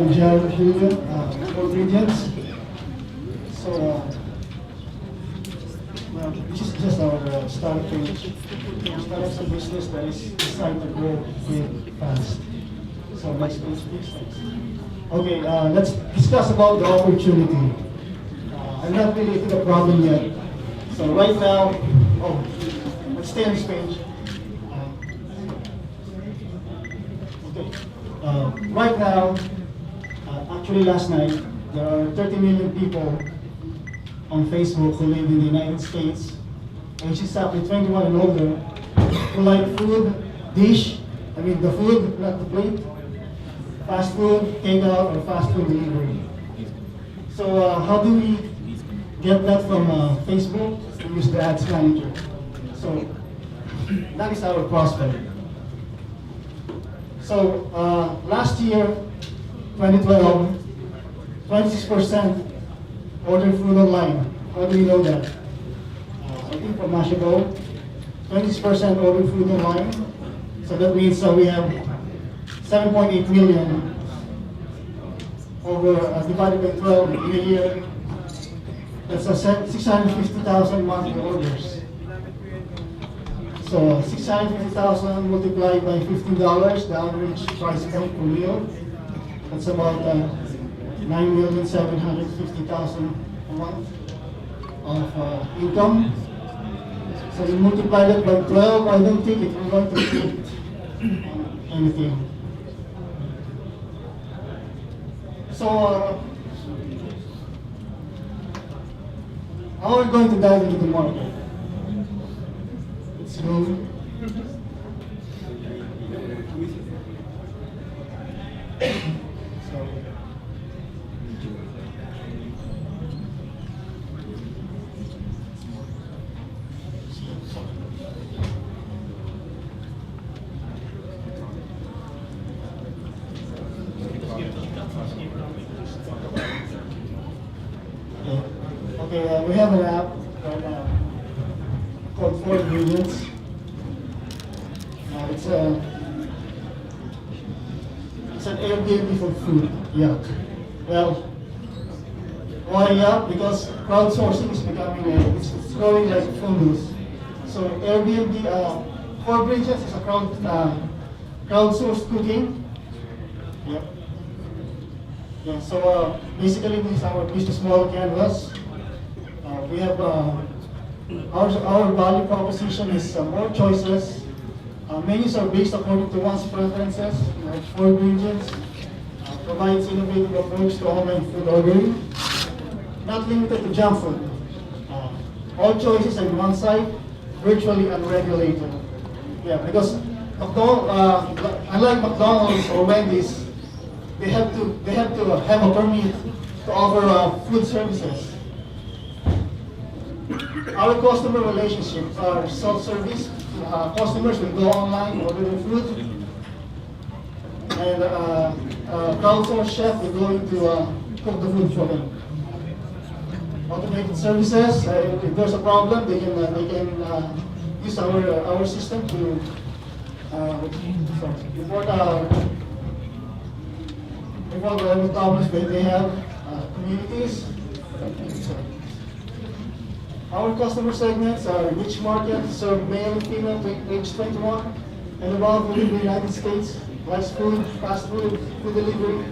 I'm Jared Julian, for ingredients. So, well, this is just our start page. Start up some business that is designed to grow big fast. So, next page, please. Thanks. Okay, let's discuss about the opportunity. I'm not really into the problem yet. So, right now, let's stay on this page. Right now, actually last night, there are 30 million people on Facebook who live in the United States, which is exactly 21 and older, who like food, the food, not the plate, fast food, takeout, or fast food delivery. So how do we get that from Facebook? We use the ads manager. So that is our prospect. So last year, 2012, 26% ordered food online. How do we know that? I think from Mashable, 26% ordered food online. So that means we have 7.8 million over divided by 12 in a year. That's 650,000 monthly orders. So 650,000 multiplied by $15, the average price point per meal. That's about 9,750,000 a month of income. So you multiply that by 12, I don't think it will going to fit anything. So how are we going to dive into the market? Let's go. Okay, we have an app right now called 4 Ingredients. It's an Airbnb for food. Yuck. Well, why yuck? Because crowdsourcing is becoming it's growing like fungus. So Airbnb, 4 Bridges is a crowdsourced cooking. Yep. Yeah. So basically, this is our business model canvas. We have our value proposition is more choices. Menus are based according to one's preferences. 4 Ingredients provides innovative approach to online food ordering, not limited to junk food. All choices on one site, virtually unregulated. Yeah, because unlike McDonald's or Wendy's, they have to have a permit to offer food services. Our customer relationships are self-service. Customers will go online, order their food, and crowdsourced chef will go into cook the food for them. Automated services. If there's a problem, they can use our system to report whatever problems they have. Communities. Our customer segments are niche markets, serve male and female age 21 and above who live in the United States, likes food, fast food, food delivery,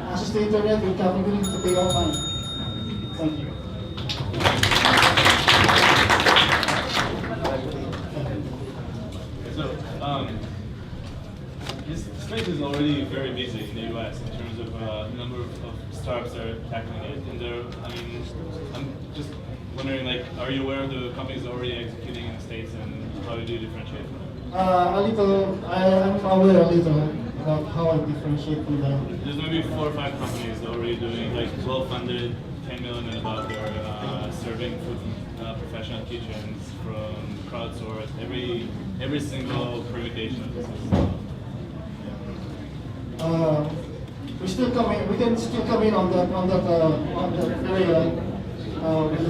access to internet with capability to pay online. Thank you. So, this space is already very busy in the US in terms of number of startups that are tackling it. And I'm just wondering, are you aware of the companies already executing in the States and how do you differentiate from them? A little, I'm aware a little about how I differentiate from them. There's maybe 4 or 5 companies already doing well-funded, 10 million and above. They're serving food professional kitchens from crowdsourced. Every single permutation of this is. We can still come in on that area with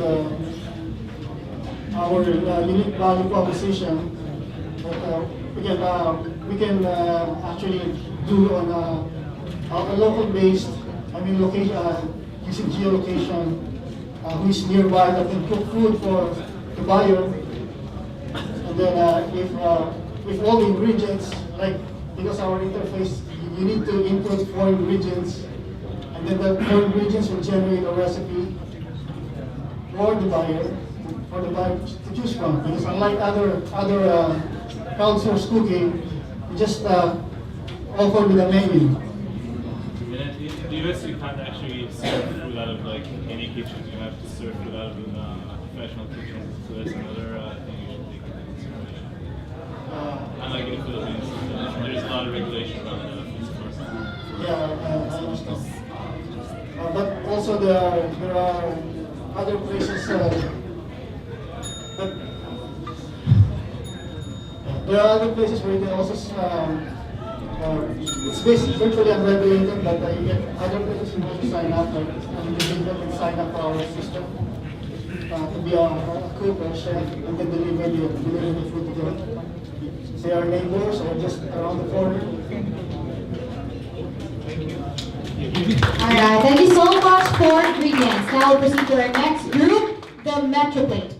our unique value proposition. But we can actually do on a local based, location, using geolocation, who is nearby that can cook food for the buyer. And then if all the ingredients, like because our interface, you need to input 4 ingredients, and then the 4 ingredients will generate a recipe for the buyer to choose from. Because unlike other crowdsourced cooking, you just offer with a menu. And in the US, you can't actually serve food out of like any kitchen. You have to serve food out of a professional kitchen. So that's another thing you should take into consideration. Unlike in the Philippines, there's a lot of regulation around food source. Yeah, I understand. But also there are other places there are other places where they also it's basically virtually unregulated, but you get other places you need to sign up, like individual can sign up for our system to be a cook or chef, and then deliver the food to them. They are neighbors or just around the corner. Alright, thank you so much for ingredients. Now we'll proceed to our next group, the Metro Plate.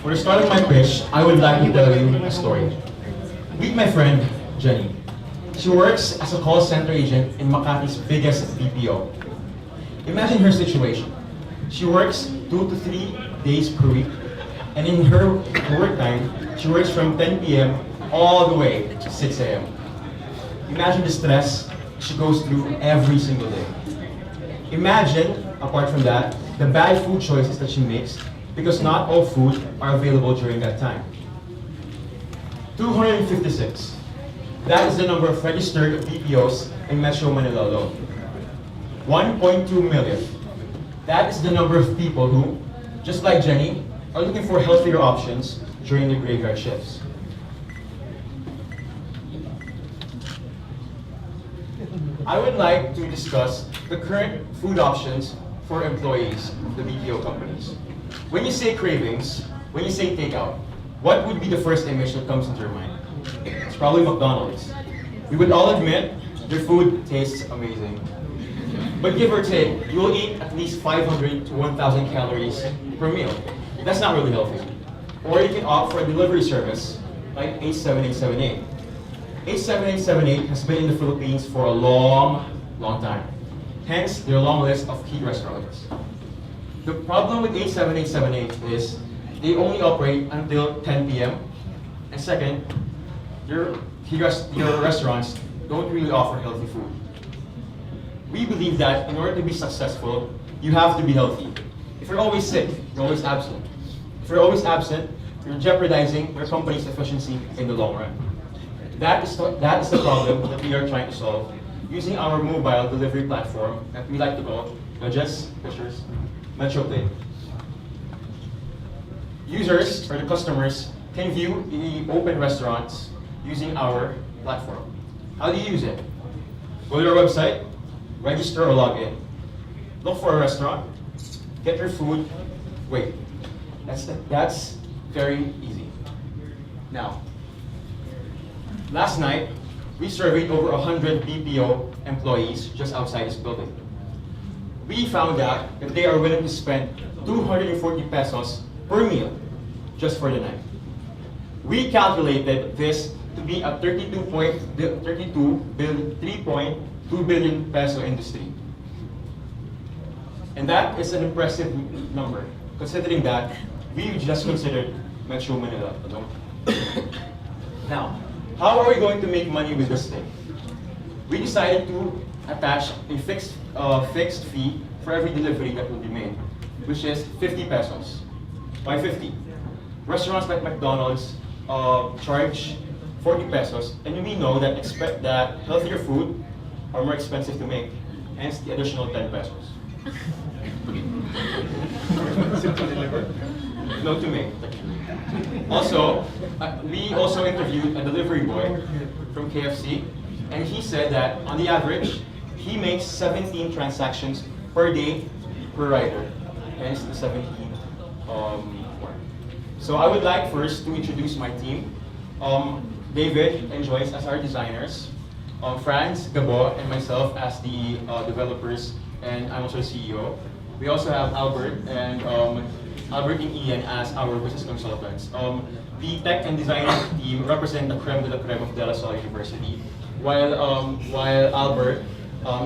For the start of my pitch, I would like to tell you a story. Meet my friend, Jenny. She works as a call center agent in Makati's biggest BPO. Imagine her situation. She works 2 to 3 days per week, and in her work time, she works from 10 p.m. all the way to 6 a.m. Imagine the stress she goes through every single day. Imagine, apart from that, the bad food choices that she makes because not all food are available during that time. 256. That is the number of registered BPOs in Metro Manila alone. 1.2 million. That is the number of people who, just like Jenny, are looking for healthier options during the graveyard shifts. I would like to discuss the current food options for employees of the BPO companies. When you say cravings, when you say takeout, what would be the first image that comes into your mind? It's probably McDonald's. We would all admit their food tastes amazing. But give or take, you will eat at least 500 to 1,000 calories per meal. That's not really healthy. Or you can opt for a delivery service like 87878. 87878 has been in the Philippines for a long time. Hence, their long list of key restaurants. The problem with 87878 is they only operate until 10 p.m. And second, your restaurants don't really offer healthy food. We believe that in order to be successful, you have to be healthy. If you're always sick, you're always absent. If you're always absent, you're jeopardizing your company's efficiency in the long run. That is the problem that we are trying to solve using our mobile delivery platform that we like to call Metro Plate. Users, or the customers, can view the open restaurants using our platform. How do you use it? Go to our website, register or log in, look for a restaurant, get your food, wait. That's very easy. Now, last night, we surveyed over 100 BPO employees just outside this building. We found out that they are willing to spend 240 pesos per meal just for the night. We calculated this to be a 3.2 billion peso industry. And that is an impressive number, considering that we just considered Metro Manila alone. Now, how are we going to make money with this thing? We decided to attach a fixed fee for every delivery that will be made, which is 50 pesos. Why 50? Restaurants like McDonald's charge 40 pesos, and we know that that healthier food are more expensive to make, hence the additional 10 pesos. No, to make. Also, we also interviewed a delivery boy from KFC, and he said that on the average, he makes 17 transactions per day per rider, hence the 17 one. So I would like first to introduce my team. David and Joyce as our designers, Franz, Gabo, and myself as the developers, and I'm also CEO. We also have Albert and Albert and Ian as our business consultants. The tech and design team represent the creme de la creme of De La Salle University, while Albert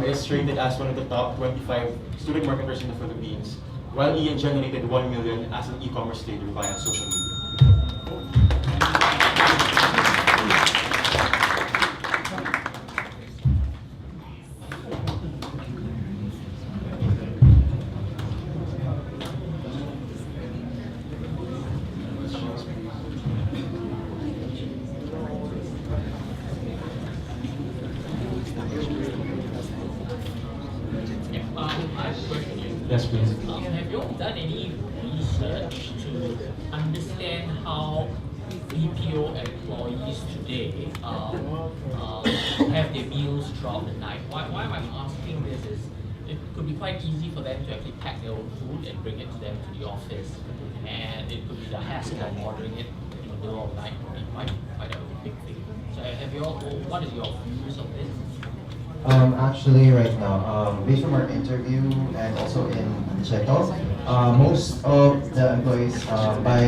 is rated as one of the top 25 student marketers in the Philippines, while Ian generated 1 million as an e-commerce trader via social media. I have a question here. Yes, please. Have you all done any research to understand how BPO employees today have their meals throughout the night? Why am I asking this is it could be quite easy for them to actually pack their own food and bring it to them to the office, and it could be the hassle of ordering it in the middle of the night could be quite a big thing. So have you all, what is your views on this? Actually, right now, based from our interview and also in Cheto, most of the employees, by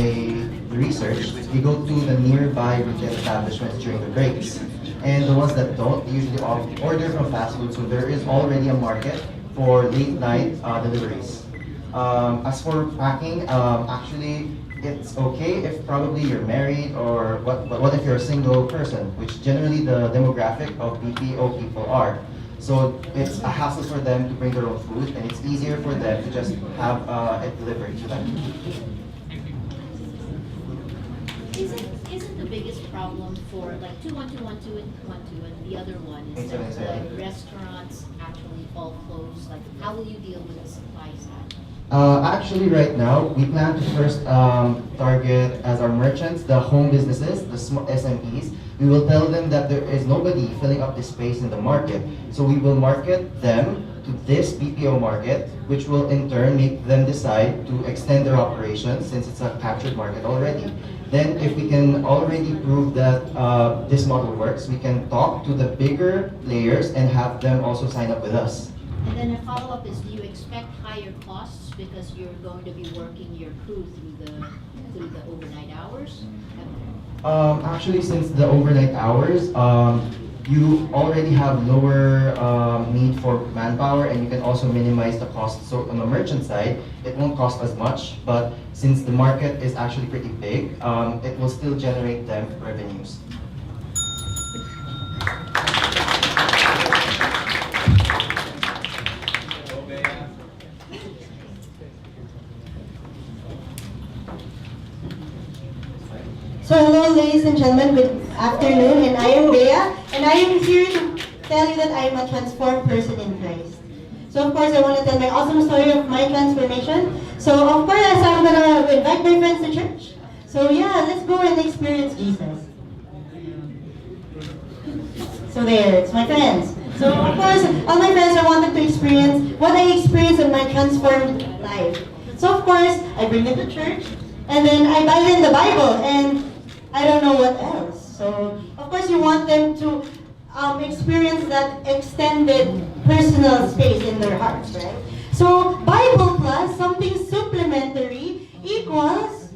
the research, they go to the nearby retail establishments during the breaks. And the ones that don't, they usually order from fast food, so there is already a market for late night deliveries. As for packing, actually, it's okay if probably you're married or what if you're a single person, which generally the demographic of BPO people are. So it's a hassle for them to bring their own food, and it's easier for them to just have it delivered to them. Isn't the biggest problem for like 21212 and 12 and the other one is that the restaurants actually all closed? Like, how will you deal with the supply side? Actually, right now, we plan to first target as our merchants the home businesses, the SMEs. We will tell them that there is nobody filling up this space in the market. So we will market them to this BPO market, which will in turn make them decide to extend their operations since it's a captured market already. Then if we can already prove that this model works, we can talk to the bigger players and have them also sign up with us. And then a follow-up is, do you expect higher costs because you're going to be working your crew through the overnight hours? Actually, since the overnight hours, you already have lower need for manpower, and you can also minimize the cost. So on the merchant side, it won't cost as much, but since the market is actually pretty big, it will still generate them revenues. So hello ladies and gentlemen, good afternoon, and I am Bea, and I am here to tell you that I am a transformed person in Christ. So of course I want to tell my awesome story of my transformation. So of course I'm going to invite my friends to church. So yeah, let's go and experience Jesus. So there, it's my friends. So of course, all my friends are wanting to experience what I experienced in my transformed life. So of course, I bring them to church, and then I buy them the Bible, and I don't know what else. So, of course, you want them to experience that extended personal space in their hearts, right? So, Bible plus something supplementary equals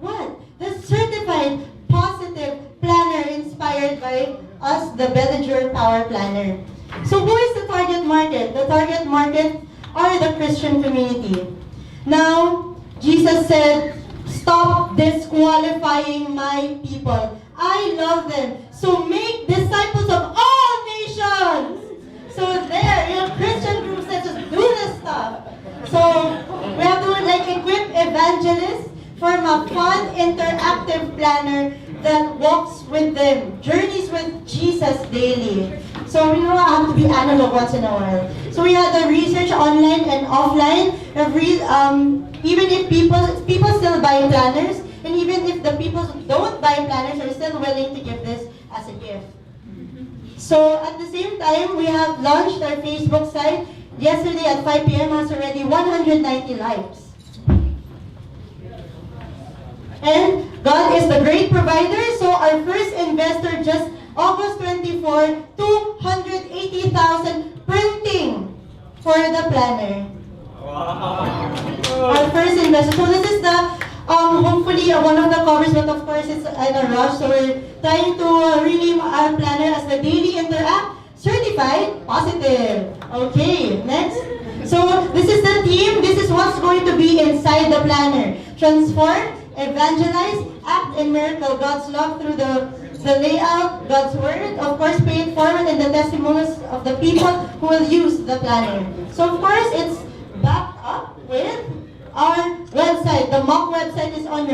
what? The certified positive planner inspired by us, the Belliger Power Planner. So, who is the target market? The target market are the Christian community. Now, Jesus said, "Stop disqualifying my people. I love them. So make disciples of all nations." So there, Christian groups that just do this stuff. So we have to equip evangelists, form a fun, interactive planner that walks with them, journeys with Jesus daily. So we have to be analog once in a while. So we had the research online and offline. Even if people still buy planners, and even if the people who don't buy planners are still willing to give this as a gift. So at the same time, we have launched our Facebook site. Yesterday at 5 p.m. has already 190 likes. And God is the great provider. So our first investor just August 24, 280,000 printing for the planner. Wow. Our first investor. So this is the hopefully one of the covers, but of course it's in a rush. So we're trying to rename our planner as the Daily Interact Certified Positive. Okay, next. So this is the theme. This is what's going to be inside the planner. Transform, evangelize, act in miracle. God's love through the layout, God's word, of course, pay it forward, and the testimonies of the people who will use the planner. So of course, it's backed up with our website. The mock website is on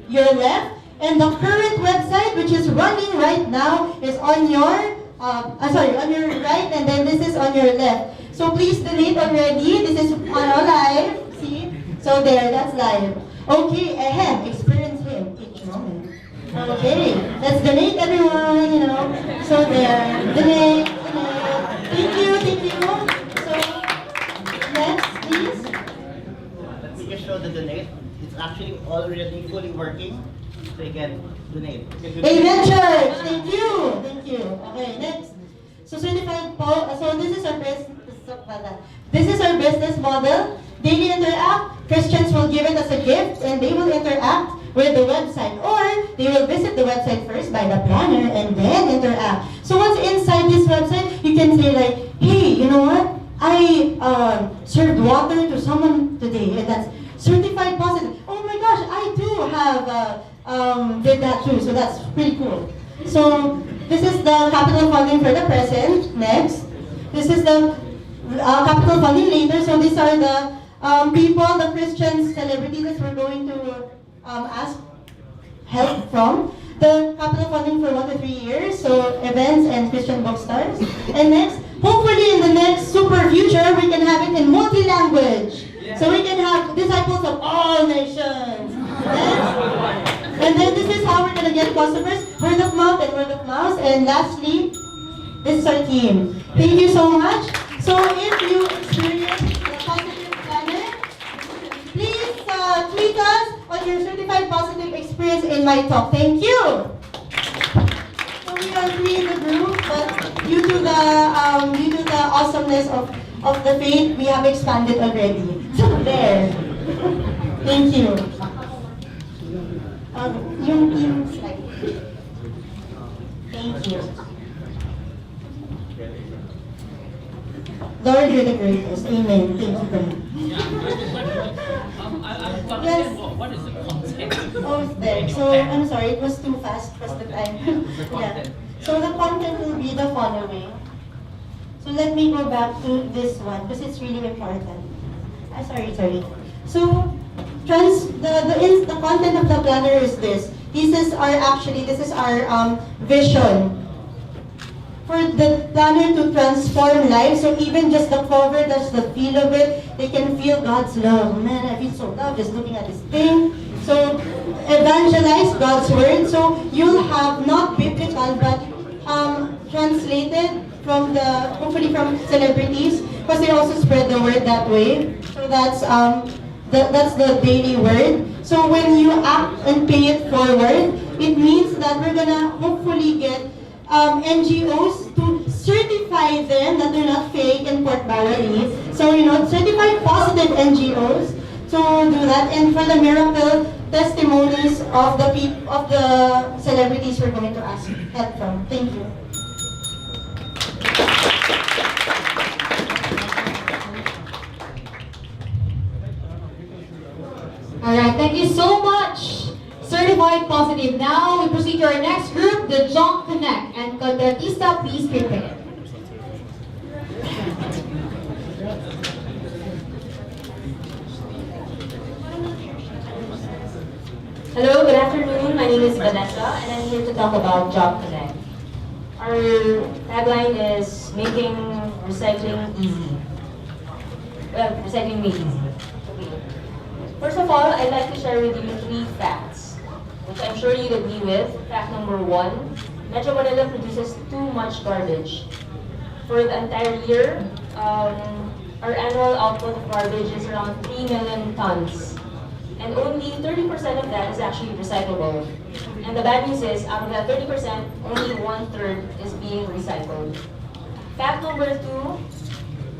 your left, and the current website, which is running right now, is on your on your right, and then this is on your left. So please donate already. This is on live. See? So there, that's live. Okay, ahem, experience him each moment. Okay, let's donate everyone, you know. So there, donate. Thank you. So, next, please. Let me just show the donate. It's actually already fully working, so you can donate. Amen, church. Thank you. Okay, next. So certified so this is our business model. Daily Interact. Christians will give it as a gift, and they will interact with the website, or they will visit the website first, buy the planner, and then interact. So what's inside this website? You can say like, hey, you know what? I served water to someone today, and that's certified positive. Oh my gosh, I too have did that too. So that's pretty cool. So this is the capital funding for the present. Next, this is the capital funding later. So these are the people, the Christian celebrities that we're going to ask help from. The capital funding for 1 to 3 years, so events and Christian bookstars. And next, hopefully in the next super future, we can have it in multi-language. So we can have disciples of all nations. And then this is how we're going to get customers, word of mouth and word of mouth. And lastly, this is our team. Thank you so much. So if you experience the positive planner, please tweet us on your certified positive experience in my talk. Thank you. So we are 3 in the group, but due to the awesomeness of the faith, we have expanded already. So there. Thank you. Yung team slide. Thank you. Lord, you're the greatest. Amen. Thank you, God. Yes. What is the content? Oh, it's there. So, I'm sorry, it was too fast for the time. Yeah. So, the content will be the following. So, let me go back to this one because it's really important. Sorry. So, the content of the planner is this. This is our vision for the planner to transform lives. So even just the cover, that's the feel of it. They can feel God's love. Man, I feel so loved just looking at this thing. So evangelize God's word. So you'll have not biblical but translated from hopefully from celebrities, because they also spread the word that way. So that's the daily word. So when you act and pay it forward, it means that we're gonna hopefully get NGOs to certify them that they're not fake and pork barrel. So certified positive NGOs to do that, and for the miracle testimonies of the celebrities we're going to ask help from. Thank you. Alright, thank you so much. Certified positive. Now we proceed to our next group, the Junk Connect. And Contratista, please prepare. Hello, good afternoon. My name is Vanessa, and I'm here to talk about Job Connect. Our tagline is making recycling easy. Well, recycling made easy. First of all, I'd like to share with you 3 facts, which I'm sure you'd agree with. Fact number 1, Metro Manila produces too much garbage. For the entire year, our annual output of garbage is around 3 million tons. And only 30% of that is actually recyclable. And the bad news is, out of that 30%, only 1/3 is being recycled. Fact number 2,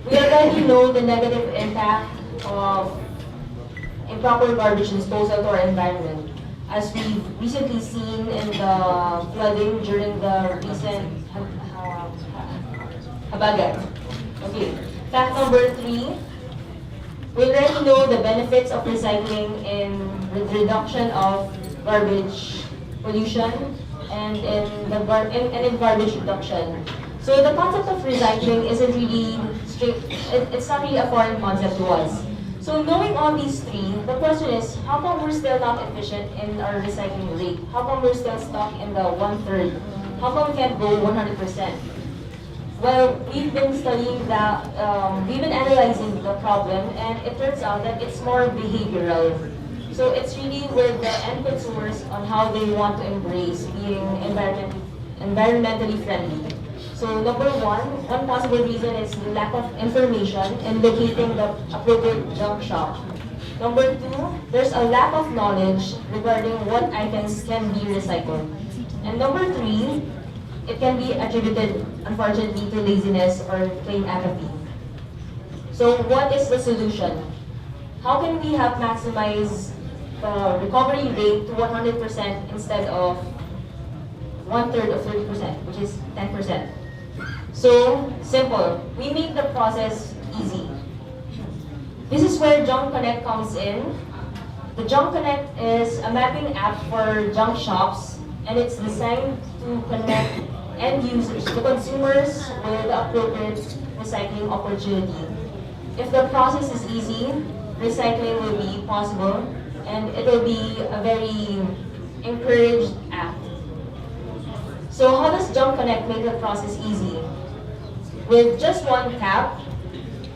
we already know the negative impact of improper garbage disposal to our environment, as we've recently seen in the flooding during the recent Habagat. Okay, fact number 3, we already know the benefits of recycling in the reduction of garbage pollution and in garbage reduction. So the concept of recycling isn't really it's not really a foreign concept to us. So knowing all these 3, the question is, how come we're still not efficient in our recycling rate? How come we're still stuck in the 1/3? How come we can't go 100%? Well, we've been studying that, we've been analyzing the problem, and it turns out that it's more behavioral. So it's really with the end consumers on how they want to embrace being environmentally friendly. So number one possible reason is the lack of information in locating the appropriate junk shop. Number 2, there's a lack of knowledge regarding what items can be recycled. And number 3, it can be attributed, unfortunately, to laziness or plain apathy. So what is the solution? How can we have maximize the recovery rate to 100% instead of 1/3 of 30%, which is 10%? So, simple. We make the process easy. This is where Junk Connect comes in. The Junk Connect is a mapping app for junk shops, and it's designed to connect end users, the consumers, with the appropriate recycling opportunity. If the process is easy, recycling will be possible, and it will be a very encouraged app. So how does Junk Connect make the process easy? With just one tap,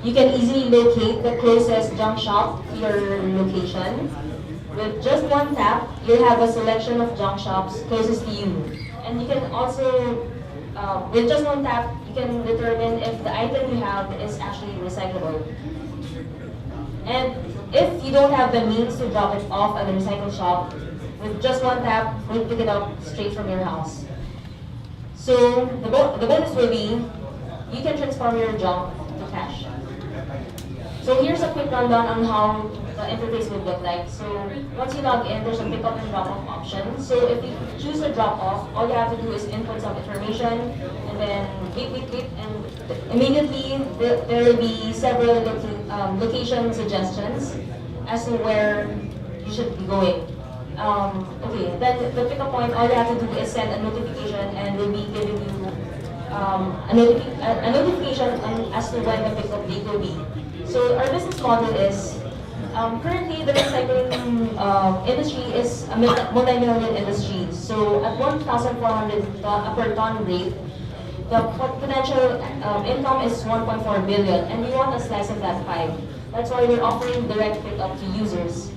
you can easily locate the closest junk shop to your location. With just one tap, you'll have a selection of junk shops closest to you. And you can also, with just one tap, you can determine if the item you have is actually recyclable. And if you don't have the means to drop it off at the recycle shop, with just one tap, we'll pick it up straight from your house. So the bonus will be, you can transform your junk to cash. So here's a quick rundown on how the interface would look like. So once you log in, there's a pickup and drop-off option. So if you choose a drop-off, all you have to do is input some information, and then wait, and immediately there will be several location suggestions as to where you should be going. Okay, then the pickup point, all you have to do is send a notification, and we'll be giving you a notification as to when the pickup date will be. So our business model is, currently the recycling industry is a multi-million industry. So at 1,400 per ton rate, the potential income is 1.4 billion, and we want a slice of that pie. That's why we're offering direct pickup to users.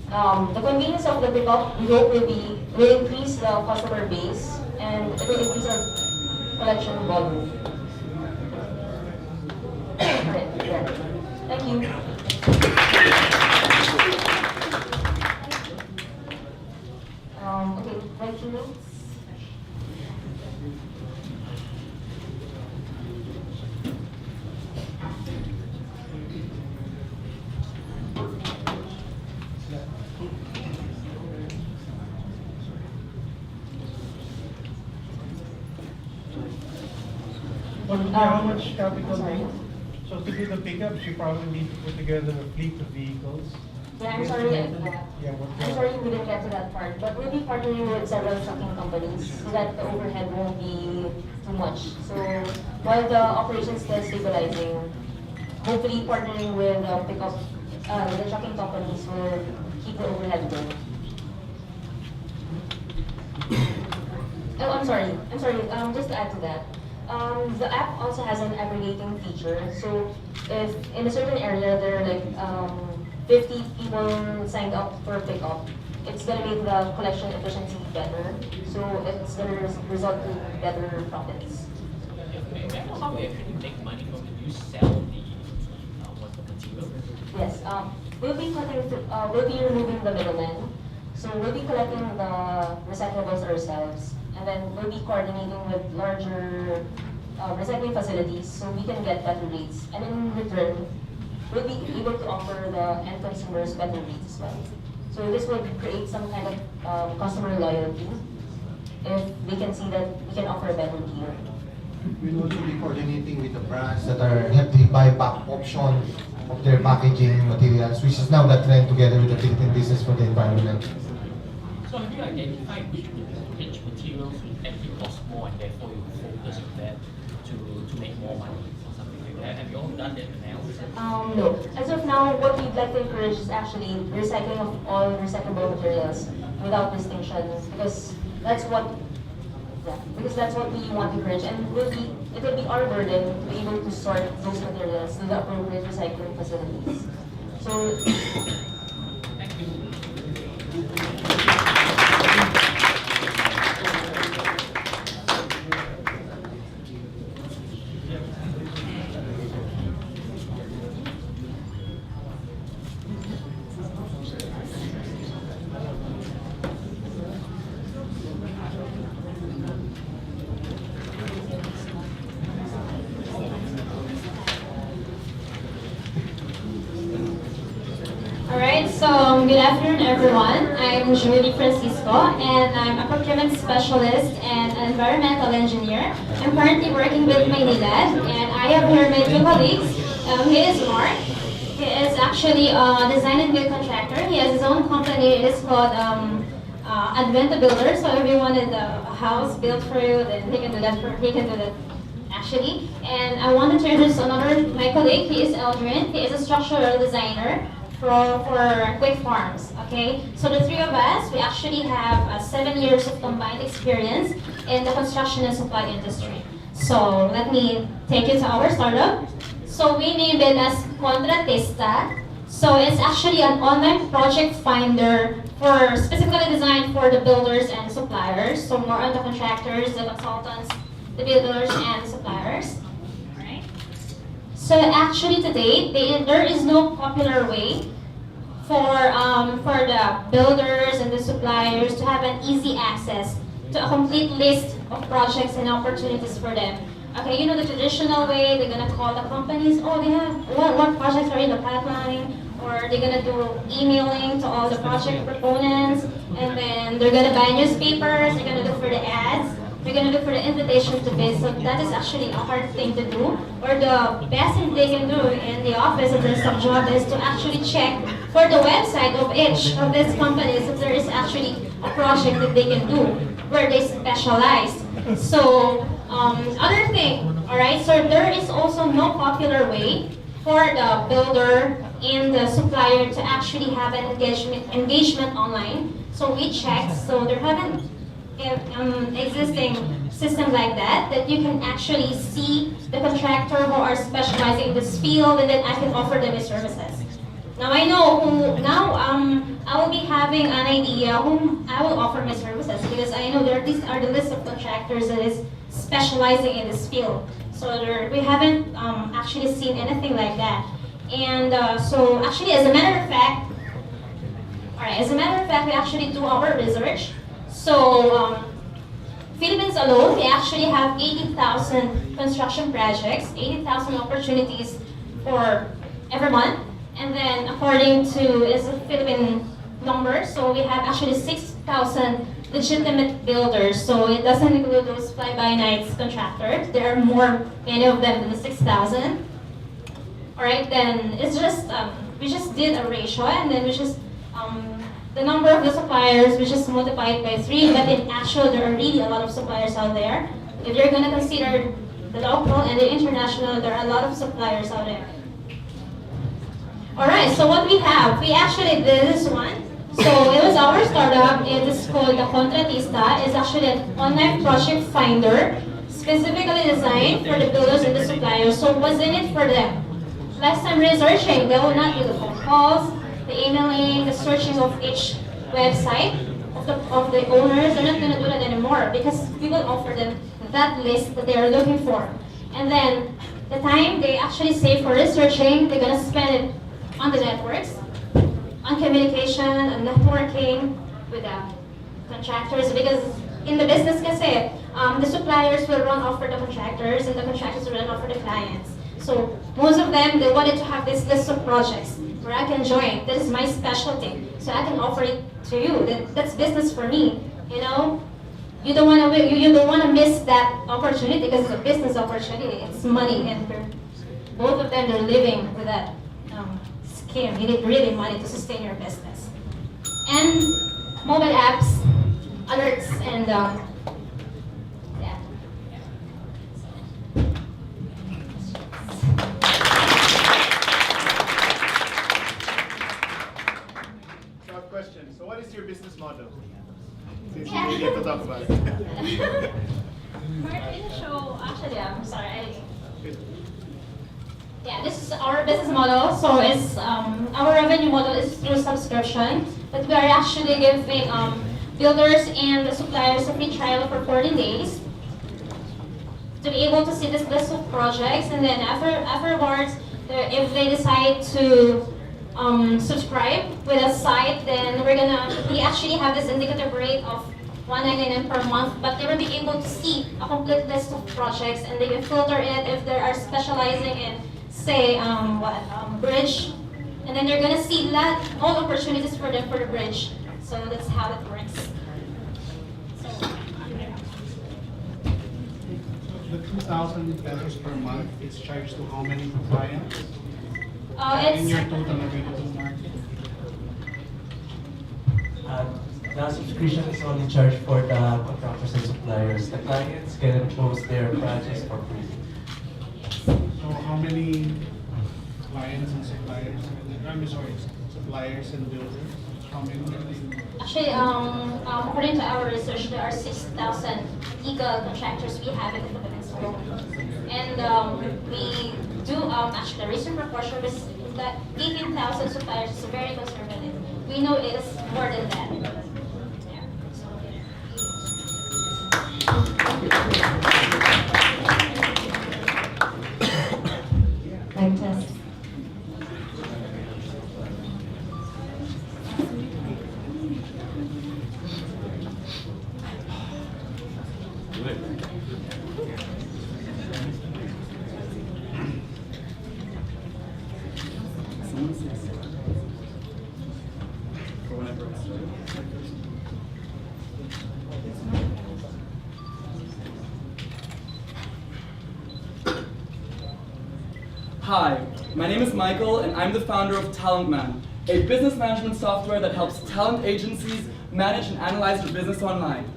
The convenience of the pickup, we hope, will increase the customer base, and it will increase our collection volume. Alright, yeah. Thank you. Okay, right minutes. How much capital need? So to do the pickups, you probably need to put together a fleet of vehicles. Yeah, I'm sorry. I'm sorry we didn't get to that part, but we'll be partnering with several trucking companies so that the overhead won't be too much. So while the operation's still stabilizing, hopefully partnering with the trucking companies will keep the overhead low. Oh, I'm sorry. Just to add to that. The app also has an aggregating feature. So if in a certain area there are like 50 people signed up for pickup, it's gonna make the collection efficiency better. So it's gonna result in better profits. May I know how we actually make money from it? You sell the what's the material? Yes, we'll be removing the middleman. So we'll be collecting the recyclables ourselves, and then we'll be coordinating with larger recycling facilities so we can get better rates. And in return, we'll be able to offer the end consumers better rates as well. So this will create some kind of customer loyalty if they can see that we can offer a better deal. We'll also be coordinating with the brands that have the buyback option of their packaging materials, which is now the trend together with the Philippine Business for the Environment. So have you identified which materials will actually cost more and therefore you focus on that to make more money or something like that? Have you all done that analysis? No. As of now, what we'd like to encourage is actually recycling of all recyclable materials without distinction, because that's what we want to encourage, and it will be our burden to be able to sort those materials to the appropriate recycling facilities. So, Thank you. Alright, so good afternoon everyone. I'm Julie Francisco and I'm a procurement specialist and an environmental engineer. I'm currently working with Manila and I have here my two colleagues. He is Mark. He is actually a design and build contractor. He has his own company. It is called Adventa Builder. So if you wanted a house built for you, then he can do that actually. And I wanted to introduce my colleague. He is Eldrin. He is a structural designer for Quick Farms, okay? So the three of us, we actually have 7 years of combined experience in the construction and supply industry. So let me take you to our startup. So we named it as Contratista. So it's actually an online project finder specifically designed for the builders and suppliers. So more on the contractors, the consultants, the builders and suppliers. So actually today, there is no popular way for the builders and the suppliers to have an easy access to a complete list of projects and opportunities for them. Okay, you know the traditional way, they're gonna call the companies, oh, they have what projects are in the pipeline, or they're gonna do emailing to all the project proponents, and then they're gonna buy newspapers, they're gonna look for the ads. We're going to look for the invitation to bid, so that is actually a hard thing to do. Or the best thing they can do in the office of their sub job is to actually check for the website of each of these companies if there is actually a project that they can do where they specialize. So, other thing, alright, so there is also no popular way for the builder and the supplier to actually have an engagement online. So we checked, so there haven't existing system like that you can actually see the contractor who are specializing in this field, and then I can offer them his services. Now I know I will be having an idea whom I will offer my services, because I know these are the list of contractors that is specializing in this field. So we haven't actually seen anything like that. And so actually, as a matter of fact, we actually do our research. So, Philippines alone, we actually have 80,000 construction projects, 80,000 opportunities for every month. And then, according to Philippine numbers, so we have actually 6,000 legitimate builders. So it doesn't include those fly-by-nights contractors. There are many of them than the 6,000. All right, then it's just we just did a ratio, and then we just the number of the suppliers, we just multiplied by 3, but in actual, there are really a lot of suppliers out there. If you're going to consider the local and the international, there are a lot of suppliers out there. Alright, so what we have, we actually did this one. So it was our startup, it is called the Contratista. It's actually an online project finder, specifically designed for the builders and the suppliers. So what's in it for them? Last time researching, they will not do the phone calls, the emailing, the searching of each website of the owners. They're not going to do that anymore because we will offer them that list that they are looking for. And then the time they actually save for researching, they're going to spend it on the networks, on communication, on networking with the contractors, because in the business kasi, the suppliers will run off for the contractors and the contractors will run off for the clients. So most of them, they wanted to have this list of projects where I can join. That is my specialty. So I can offer it to you. That's business for me. You know, you don't want to miss that opportunity because it's a business opportunity. It's money, and both of them, they're living with that scheme. You need really money to sustain your business. And mobile apps, alerts, and yeah. Short question. So what is your business model? Since we get to talk about it. Martin show, actually, I'm sorry. Yeah, this is our business model. So it's our revenue model is through subscription, but we are actually giving builders and the suppliers a free trial for 14 days to be able to see this list of projects, and then afterwards, if they decide to subscribe with a site, then we actually have this indicative rate of $199 per month, but they will be able to see a complete list of projects, and they can filter it if they are specializing in, say, bridge, and then they're gonna see all opportunities for them for the bridge. So that's how it works. The 2,000 pesos per month is charged to how many clients? In your total available market? The subscription is only charged for the contractors and suppliers. The clients can post their projects for free. So how many clients and suppliers? I'm sorry, suppliers and builders. How many? Actually, according to our research, there are 6,000 legal contractors we have in the Philippines alone. And we do actually the research proportion is that 18,000 suppliers is very conservative. We know it is more than that. Mic test. Hi, my name is Michael, and I'm the founder of TalentMan, a business management software that helps talent agencies manage and analyze their business online.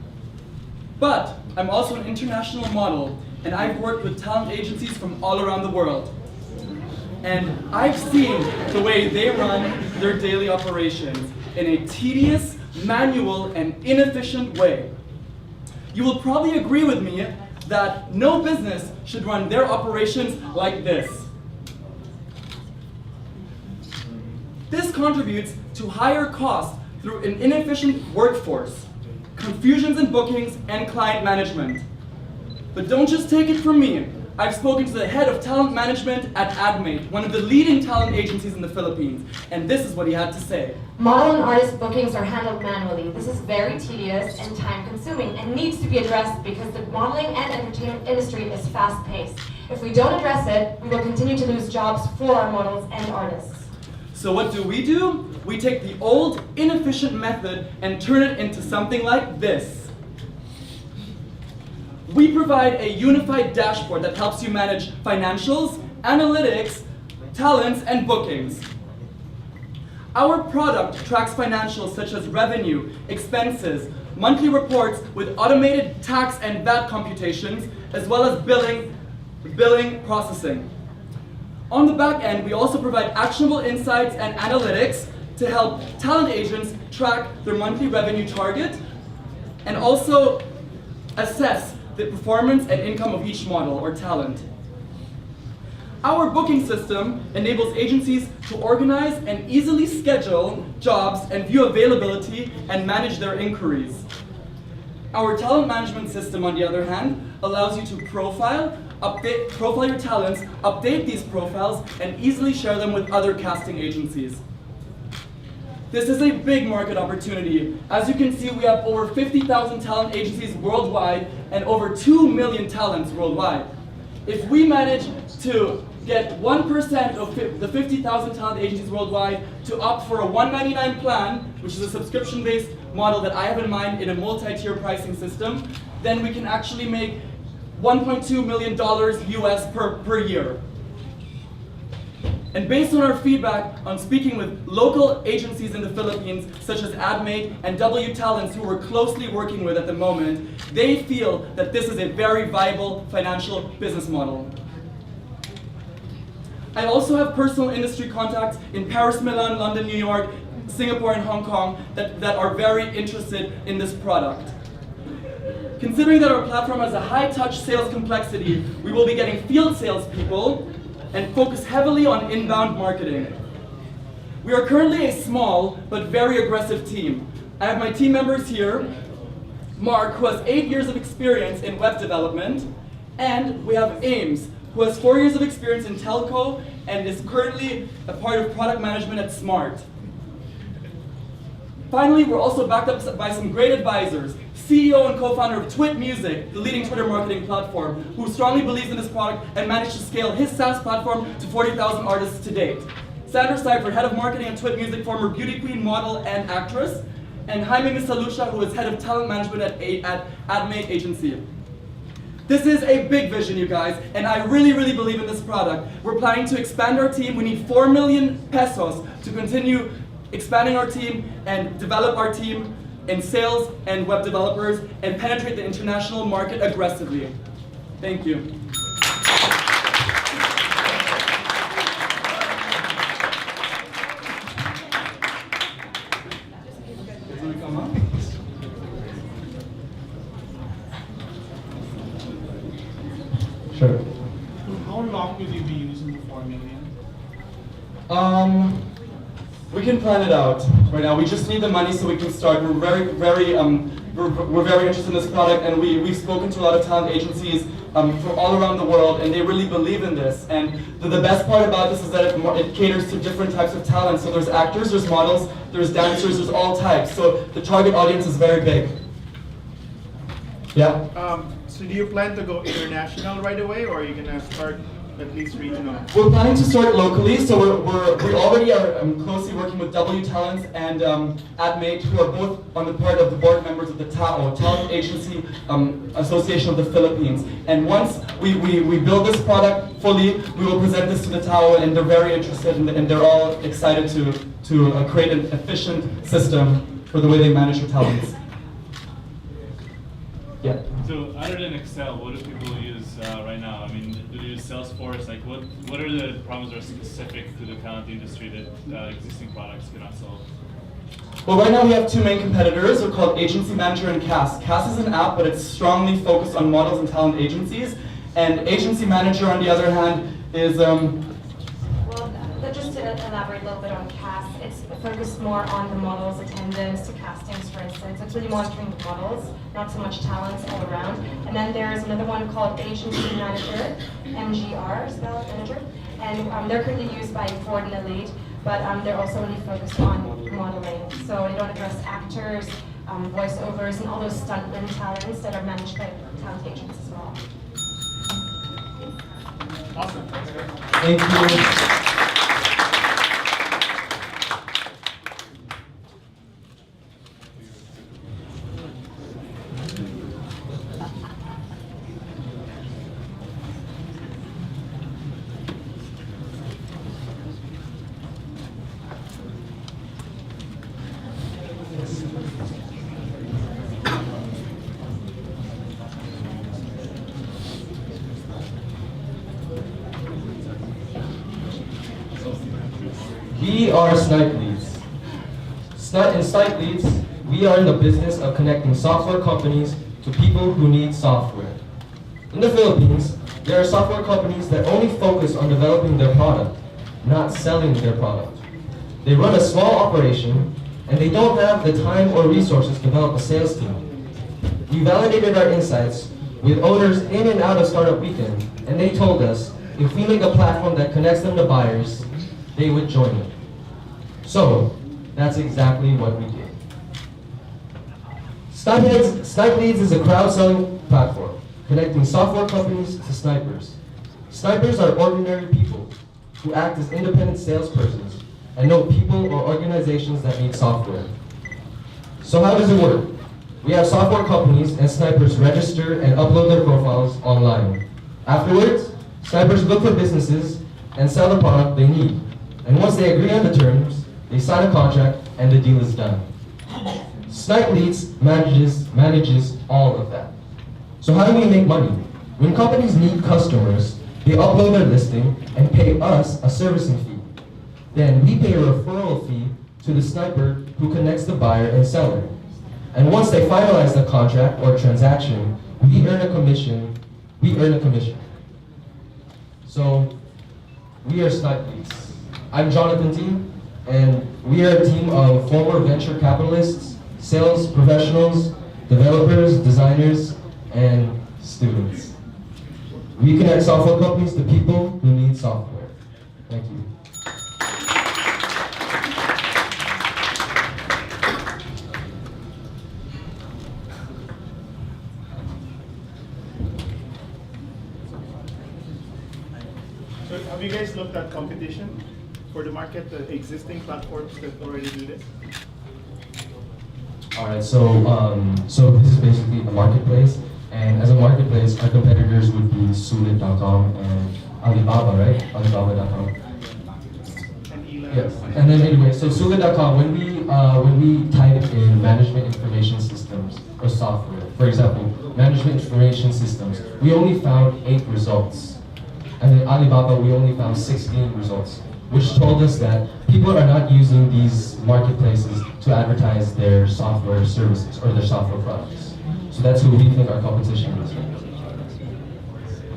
But I'm also an international model, and I've worked with talent agencies from all around the world. And I've seen the way they run their daily operations in a tedious, manual, and inefficient way. You will probably agree with me that no business should run their operations like this. This contributes to higher costs through an inefficient workforce, confusions in bookings, and client management. But don't just take it from me. I've spoken to the head of talent management at AdMate, one of the leading talent agencies in the Philippines, and this is what he had to say. Model and artist bookings are handled manually. This is very tedious and time-consuming and needs to be addressed because the modeling and entertainment industry is fast-paced. If we don't address it, we will continue to lose jobs for our models and artists. So what do? We take the old, inefficient method and turn it into something like this. We provide a unified dashboard that helps you manage financials, analytics, talents, and bookings. Our product tracks financials such as revenue, expenses, monthly reports with automated tax and VAT computations, as well as billing processing. On the back end, we also provide actionable insights and analytics to help talent agents track their monthly revenue target and also assess the performance and income of each model or talent. Our booking system enables agencies to organize and easily schedule jobs and view availability and manage their inquiries. Our talent management system, on the other hand, allows you to profile your talents, update these profiles, and easily share them with other casting agencies. This is a big market opportunity. As you can see, we have over 50,000 talent agencies worldwide and over 2 million talents worldwide. If we manage to get 1% of the 50,000 talent agencies worldwide to opt for a $199 plan, which is a subscription-based model that I have in mind in a multi-tier pricing system, then we can actually make $1.2 million US per year. And based on our feedback on speaking with local agencies in the Philippines, such as AdMate and W Talents, who we're closely working with at the moment, they feel that this is a very viable financial business model. I also have personal industry contacts in Paris, Milan, London, New York, Singapore, and Hong Kong that are very interested in this product. Considering that our platform has a high-touch sales complexity, we will be getting field salespeople and focus heavily on inbound marketing. We are currently a small but very aggressive team. I have my team members here, Mark, who has 8 years of experience in web development, and we have Ames, who has 4 years of experience in telco and is currently a part of product management at Smart. Finally, we're also backed up by some great advisors. CEO and co-founder of Twit Music, the leading Twitter marketing platform, who strongly believes in this product and managed to scale his SaaS platform to 40,000 artists to date. Sandra Seifert, head of marketing at Twit Music, former beauty queen, model, and actress. And Jaime Misalucha, who is head of talent management at AdMate Agency. This is a big vision, you guys, and I really, really believe in this product. We're planning to expand our team. We need 4 million pesos to continue expanding our team and develop our team in sales and web developers and penetrate the international market aggressively. Thank you. Sure. How long will you be using the 4 million? We can plan it out right now. We just need the money so we can start. We're very interested in this product, and we've spoken to a lot of talent agencies from all around the world, and they really believe in this. And the best part about this is that it caters to different types of talent. So there's actors, there's models, there's dancers, there's all types. So the target audience is very big. Yeah. So do you plan to go international right away, or are you gonna start at least regional? We're planning to start locally, so we already are closely working with W Talents and AdMate, who are both on the part of the board members of the TAO, Talent Agency Association of the Philippines. And once we build this product fully, we will present this to the TAO, and they're very interested, and they're all excited to create an efficient system for the way they manage their talents. Yeah. So other than Excel, what do people use right now? I mean, do they use Salesforce? Like, what are the problems that are specific to the talent industry that existing products cannot solve? Well, right now we have 2 main competitors. They're called Agency Manager and CAS. CAS is an app, but it's strongly focused on models and talent agencies. And Agency Manager, on the other hand, is Well, just to elaborate a little bit on CAS, it's focused more on the models, attendance, to castings, for instance. It's really monitoring the models, not so much talents all around. And then there's another one called Agency Manager, MGR, spelled manager. And they're currently used by Ford and Elite, but they're also really focused on modeling. So they don't address actors, voiceovers, and all those stuntman talents that are managed by talent agents as well. Awesome. Thank you. We are Snipe Leads. In Snipe Leads, we are in the business of connecting software companies to people who need software. In the Philippines, There are software companies that only focus on developing their product, not selling their product. They run a small operation, and they don't have the time or resources to develop a sales team. We validated our insights with owners in and out of Startup Weekend, and they told us if we make a platform that connects them to buyers, they would join it. So, that's exactly what we did. Snipe Leads is a crowd-selling platform, connecting software companies to snipers. Snipers are ordinary people who act as independent salespersons and know people or organizations that need software. So how does it work? We have software companies and snipers register and upload their profiles online. Afterwards, snipers look for businesses and sell the product they need. And once they agree on the terms, they sign a contract and the deal is done. Snipe Leads manages all of that. So how do we make money? When companies need customers, they upload their listing and pay us a servicing fee. Then we pay a referral fee to the sniper who connects the buyer and seller. And once they finalize the contract or transaction, we earn a commission. So we are Snipe Leads. I'm Jonathan T, and we are a team of former venture capitalists, sales professionals, developers, designers, and students. We connect software companies to people who need software. Thank you. So have you guys looked at competition for the market, the existing platforms that already do this? All right, so this is basically a marketplace, and as a marketplace, our competitors would be Sulit.com and Alibaba, right? Alibaba.com. Yes. And then anyway, so Sulit.com, when we type in management information systems or software, for example, management information systems, we only found 8 results. And then Alibaba, we only found 16 results, which told us that people are not using these marketplaces to advertise their software services or their software products. So that's who we think our competition is.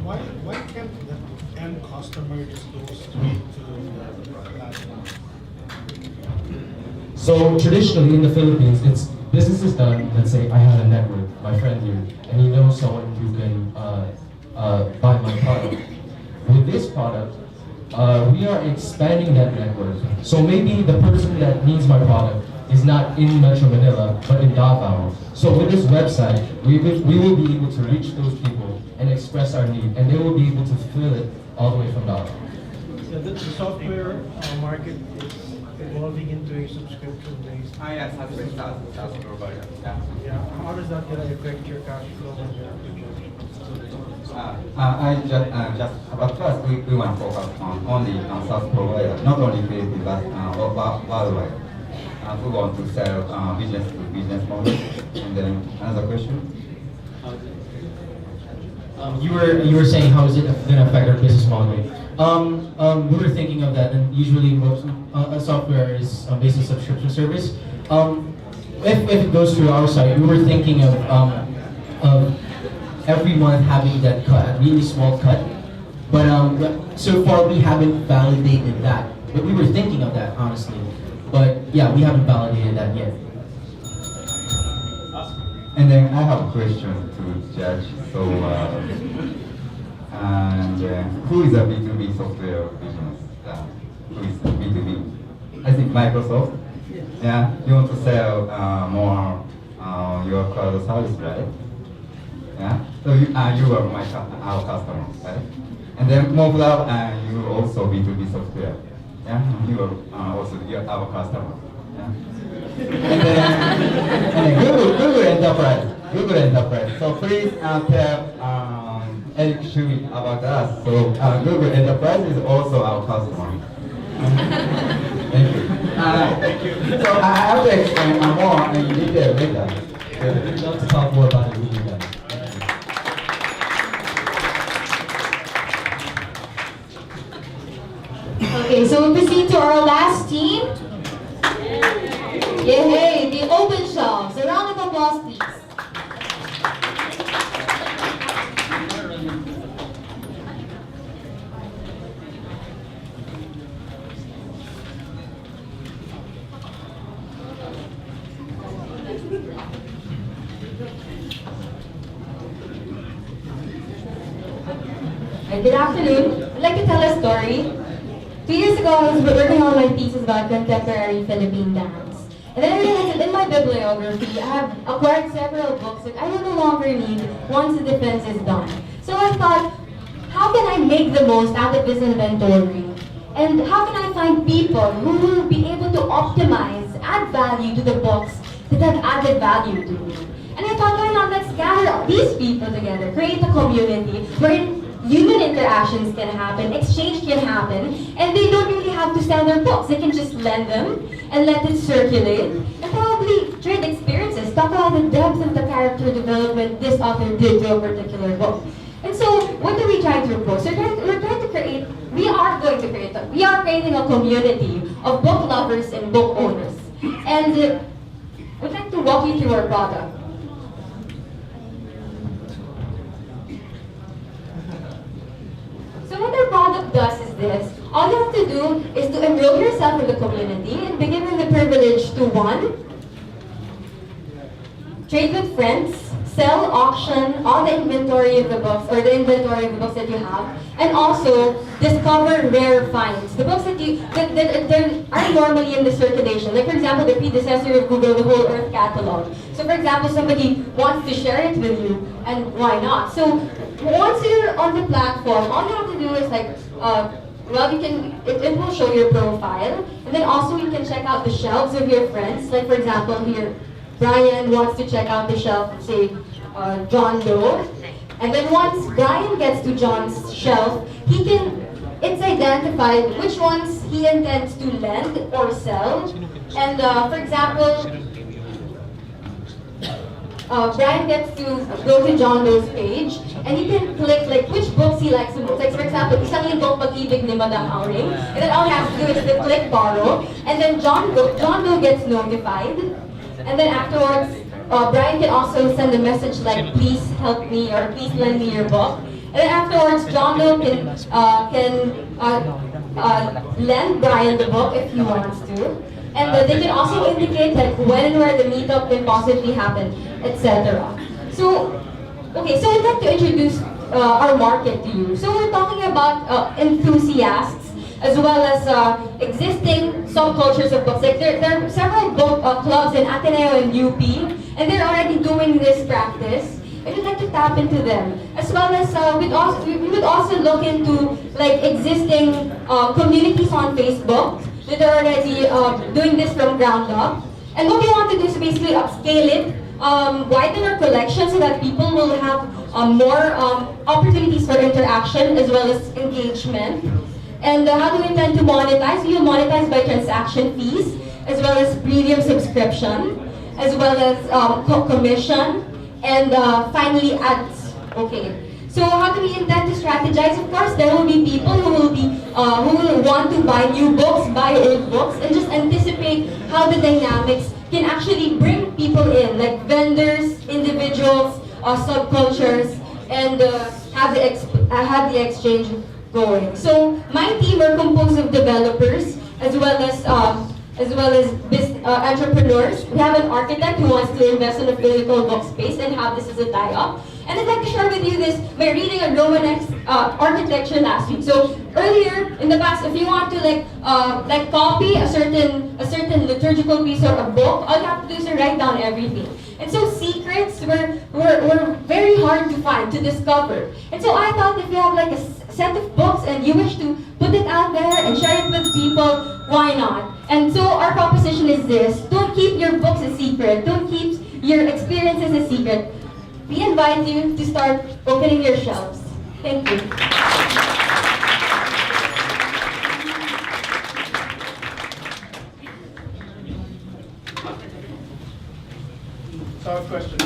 Why can't the end customer just go straight to the platform? So traditionally in the Philippines, business is done. Let's say I have a network, my friend here, and he knows someone who can buy my product. With this product, we are expanding that network. So maybe the person that needs my product is not in Metro Manila, but in Davao. So with this website, we will be able to reach those people and express our need, and they will be able to fill it all the way from Davao. Yeah, the software market is evolving into a subscription-based. Yes, that's provider. Yeah, how does that gonna affect your cash flow and your But first, we want to focus on only on SaaS provider, not only Philippines, but worldwide. We want to sell business to business model. And then another question. You were saying how is it going to affect our business model? We were thinking of that, and usually most software is based on subscription service. If it goes through our site, we were thinking of every month having that cut, a really small cut. But so far we haven't validated that. But we were thinking of that, honestly. But yeah, we haven't validated that yet. And then I have a question to Judge. So, who is a B2B software business? Who is B2B? I think Microsoft. Yeah, you want to sell more your cloud service, right? Yeah. So you are our customer, right? And then Mobile, you also B2B software. Yeah, you are also our customer. Yeah. And then Google Enterprise. So please tell Eric Shui about us. So Google Enterprise is also our customer. Thank you. Thank you. So I have to explain more in detail later. We'd love to talk more about it with you guys. Okay, so we'll proceed to our last team. Yay, the open shelves. A round of applause, please. Hi, good afternoon. I'd like to tell a story. 2 years ago, I was working on my thesis about contemporary Philippine dance. And then I realized that in my bibliography, I have acquired several books that I will no longer need once the defense is done. So I thought, how can I make the most out of this inventory? And how can I find people who will be able to optimize, add value to the books that have added value to me? And I thought, why not let's gather these people together, create a community wherein human interactions can happen, exchange can happen, and they don't really have to sell their books. They can just lend them and let it circulate, and probably trade experiences, talk about the depth of the character development this author did to a particular book. And so, what do we try to propose? We are creating a community of book lovers and book owners. And we'd like to walk you through our product. So what our product does is this. All you have to do is to enroll yourself in the community and be given the privilege to, one, trade with friends, sell, auction all the inventory of the books, or the inventory of the books that you have, and also discover rare finds. The books that aren't normally in the circulation. Like for example, the predecessor of Google, the Whole Earth Catalog. So for example, somebody wants to share it with you, and why not? So once you're on the platform, all you have to do is it will show your profile, and then also you can check out the shelves of your friends. Like for example, here, Brian wants to check out the shelf, say, John Doe. And then once Brian gets to John's shelf, it's identified which ones he intends to lend or sell. And for example, Brian gets to go to John Doe's page, and he can click like which books he likes the most. Like for example, isang libong Pag-ibig ni Madam Auring, and then all he has to do is to click borrow, and then John Doe gets notified. And then afterwards, Brian can also send a message like, please help me, or please lend me your book. And then afterwards, John Doe can lend Brian the book if he wants to. And they can also indicate like when and where the meetup can possibly happen, etc. So, okay, so I'd like to introduce our market to you. So we're talking about enthusiasts, as well as existing subcultures of books. Like there are several book clubs in Ateneo and UP, and they're already doing this practice. And we'd like to tap into them, as well as we would also look into like existing communities on Facebook that are already doing this from ground up. And what we want to do is basically upscale it, widen our collection so that people will have more opportunities for interaction as well as engagement. And how do we intend to monetize? We will monetize by transaction fees, as well as premium subscription, as well as commission, and finally ads. Okay. So how do we intend to strategize? Of course, there will be people who will want to buy new books, buy old books, and just anticipate how the dynamics can actually bring people in, like vendors, individuals, subcultures, and have the exchange going. So my team are composed of developers as well as entrepreneurs. We have an architect who wants to invest in a physical book space and have this as a tie-up. And I'd like to share with you this by reading a Romanesque architecture last week. So earlier in the past, if you want to like copy a certain liturgical piece or a book, all you have to do is to write down everything. And so secrets were very hard to find, to discover. And so I thought if you have like a set of books and you wish to put it out there and share it with people, why not? And so our proposition is this: don't keep your books a secret. Don't keep your experiences a secret. We invite you to start opening your shelves. Thank you. So I have a question.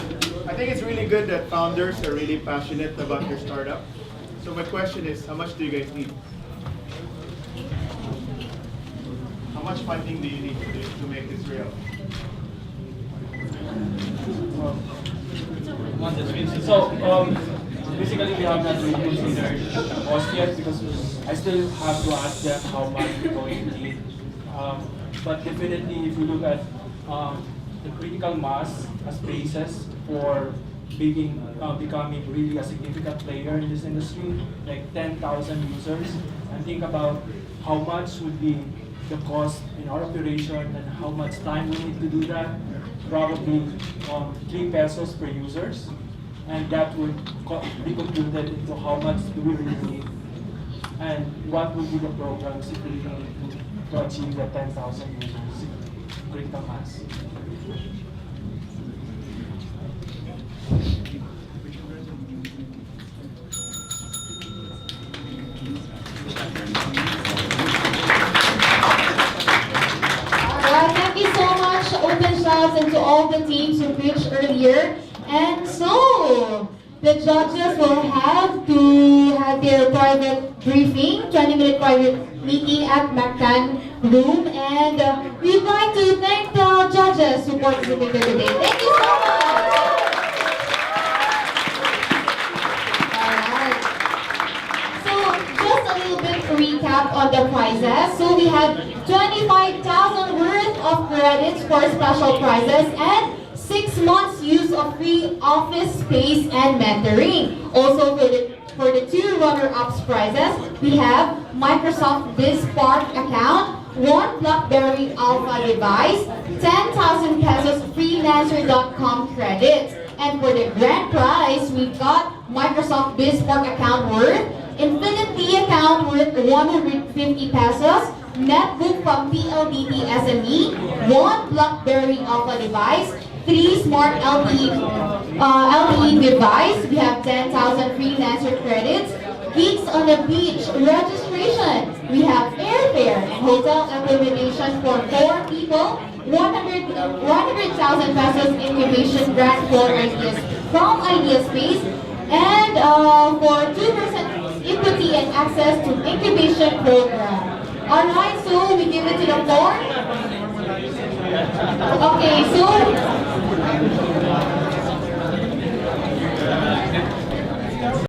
I think it's really good that founders are really passionate about your startup. So my question is, how much do you guys need? How much funding do you need to make this real? So basically we have not really considered cost yet because I still have to ask them how much we're going to need. But definitely if you look at the critical mass as basis for becoming really a significant player in this industry, like 10,000 users, and think about how much would be the cost in our operation and how much time we need to do that. Probably 3 pesos per users, and that would be computed into how much do we really need and what would be the programs if we need to achieve the 10,000 users critical mass. Alright, thank you so much. Open shouts and to all the teams who pitched earlier. And so, the judges will have to have their private briefing, 20-minute private meeting at McCann Room. And we'd like to thank the judges who participated today. Thank you so much. Alright. So, just a little bit recap on the prizes. So, we have 25,000 worth of credits for special prizes and 6 months use of free office space and mentoring. Also for the 2 runner-ups prizes, we have Microsoft BizSpark account, 1 BlackBerry Alpha device, 10,000 pesos freelancer.com credits. And for the grand prize, we've got Microsoft BizSpark account worth, Infinity account worth 150 pesos, netbook from PLDT SME, 1 BlackBerry Alpha device, 3 smart LTE device. We have 10,000 freelancer credits. Geeks on the Beach registration. We have airfare and hotel accommodation for 4 people. 100,000 pesos incubation grant for ideas from Idea Space, and for 2% equity and access to incubation program. Alright, so we give it to the floor. Okay, so